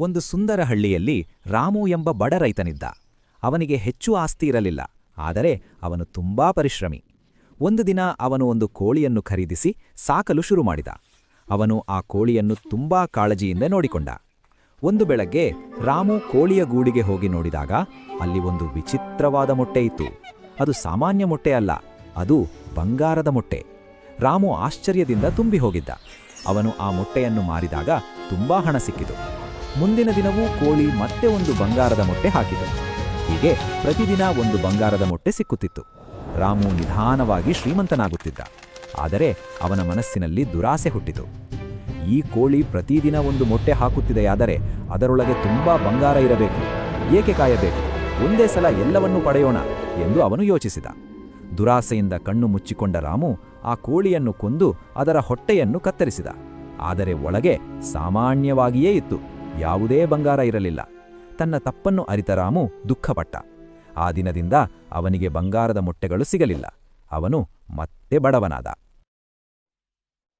ಒಂದು ಸುಂದರ ಹಳ್ಳಿಯಲ್ಲಿ ರಾಮು ಎಂಬ ಬಡ ರೈತನಿದ್ದ. ಅವನಿಗೆ ಹೆಚ್ಚು ಆಸ್ತಿ ಇರಲಿಲ್ಲ, ಆದರೆ ಅವನು ತುಂಬಾ ಪರಿಶ್ರಮಿ. ಒಂದು ದಿನ ಅವನು ಒಂದು ಕೋಳಿಯನ್ನು ಖರೀದಿಸಿ ಸಾಕಲು ಶುರು ಮಾಡಿದ. ಅವನು ಆ ಕೋಳಿಯನ್ನು ತುಂಬಾ ಕಾಳಜಿಯಿಂದ ನೋಡಿಕೊಂಡ. ಒಂದು ಬೆಳಗ್ಗೆ ರಾಮು ಕೋಳಿಯ ಗೂಡಿಗೆ ಹೋಗಿ ನೋಡಿದಾಗ ಅಲ್ಲಿ ಒಂದು ವಿಚಿತ್ರವಾದ ಮೊಟ್ಟೆ ಇತ್ತು. ಅದು ಸಾಮಾನ್ಯ ಮೊಟ್ಟೆ ಅಲ್ಲ, ಅದು ಬಂಗಾರದ ಮೊಟ್ಟೆ. ರಾಮು ಆಶ್ಚರ್ಯದಿಂದ ತುಂಬಿ ಹೋಗಿದ್ದ. ಅವನು ಆ ಮೊಟ್ಟೆಯನ್ನು ಮಾರಿದಾಗ ತುಂಬಾ ಹಣ ಸಿಕ್ಕಿತು. ಮುಂದಿನ ದಿನವೂ ಕೋಳಿ ಮತ್ತೆ ಒಂದು ಬಂಗಾರದ ಮೊಟ್ಟೆ ಹಾಕಿತು. ಹೀಗೆ ಪ್ರತಿದಿನ ಒಂದು ಬಂಗಾರದ ಮೊಟ್ಟೆ ಸಿಕ್ಕುತ್ತಿತ್ತು. ರಾಮು ನಿಧಾನವಾಗಿ ಶ್ರೀಮಂತನಾಗುತ್ತಿದ್ದ. ಆದರೆ ಅವನ ಮನಸ್ಸಿನಲ್ಲಿ ದುರಾಸೆ ಹುಟ್ಟಿತು. ಈ ಕೋಳಿ ಪ್ರತಿದಿನ ಒಂದು ಮೊಟ್ಟೆ ಹಾಕುತ್ತಿದೆಯಾದರೆ ಅದರೊಳಗೆ ತುಂಬಾ ಬಂಗಾರ ಇರಬೇಕು. ಏಕೆ ಕಾಯಬೇಕು? ಒಂದೇ ಸಲ ಎಲ್ಲವನ್ನೂ ಪಡೆಯೋಣ ಎಂದು ಅವನು ಯೋಚಿಸಿದ. ದುರಾಸೆಯಿಂದ ಕಣ್ಣು ಮುಚ್ಚಿಕೊಂಡ ರಾಮು ಆ ಕೋಳಿಯನ್ನು ಕೊಂದು ಅದರ ಹೊಟ್ಟೆಯನ್ನು ಕತ್ತರಿಸಿದ. ಆದರೆ ಒಳಗೆ ಸಾಮಾನ್ಯವಾಗಿಯೇ ಇತ್ತು, ಯಾವುದೇ ಬಂಗಾರ ಇರಲಿಲ್ಲ. ತನ್ನ ತಪ್ಪನ್ನು ಅರಿತ ರಾಮು ದುಃಖಪಟ್ಟ. ಆ ದಿನದಿಂದ ಅವನಿಗೆ ಬಂಗಾರದ ಮೊಟ್ಟೆಗಳು ಸಿಗಲಿಲ್ಲ. ಅವನು ಮತ್ತೆ ಬಡವನಾದ.